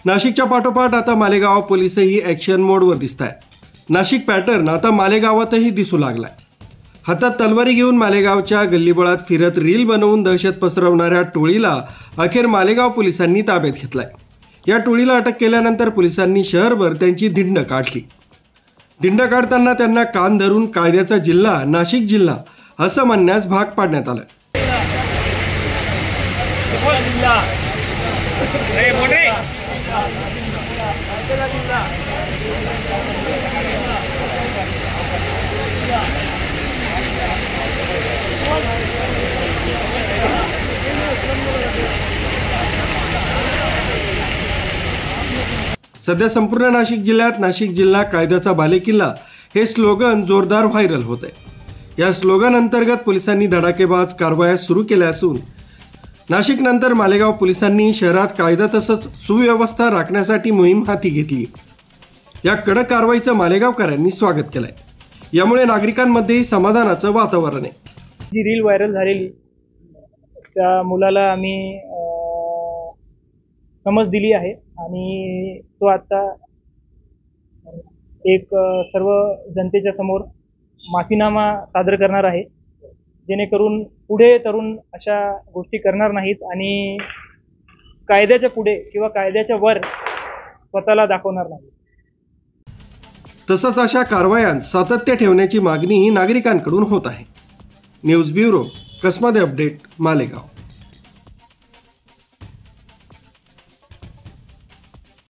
नाशिकच्या पाठोपाठ आता मालेगाव पोलीसही ॲक्शन मोडवर दिसत आहेत। नाशिक पॅटर्न आता मालेगावातही दिसू लागलाय। हातात तलवारी घेऊन मालेगावच्या गल्लीबोळात फिरत रील बनवून दहशत पसरवणाऱ्या टोळीला अखेर मालेगाव पोलिसांनी ताब्यात घेतलाय। या टोळीला अटक केल्यानंतर पोलिसांनी शहरभर त्यांची धिंड काढली। धिंड काढताना त्यांना कान धरून कायद्याचा जिल्हा नाशिक जिल्हा असं म्हणण्यास भाग पाडण्यात आलं। सध्या संपूर्ण नाशिक जिल्ह्यात नाशिक जिल्हा कायद्याचा बालेकिल्ला हे स्लोगन जोरदार व्हायरल होत आहे। या स्लोगन अंतर्गत पोलिसांनी धडाकेबाज कारवाया सुरू केल्या असून नाशिक नंतर मालेगाव पोलिसांनी शहरात कायदा तसंच सुव्यवस्था राखण्यासाठी मोहीम हाती घेतली। या कडक कारवाईचं मालेगावकरांनी स्वागत केलंय। यामुळे नागरिकांमध्येही समाधानाचं वातावरण आहे। जी रील व्हायरल झालेली त्या मुलाला आम्ही समज दिली आहे आणि तो आता एक सर्व जनतेच्या समोर माफीनामा सादर करणार आहे, जेणेकरून पुढे तरुण अशा गोष्टी करणार नाहीत आणि कायद्याच्या पुढे किंवा कायद्याच्या वर स्वतःला दाखवणार नाहीत। तसंच अशा कारवायांत सातत्य ठेवण्याची मागणीही नागरिकांकडून होत आहे। न्यूज ब्युरो, कसमध्ये अपडेट, मालेगाव।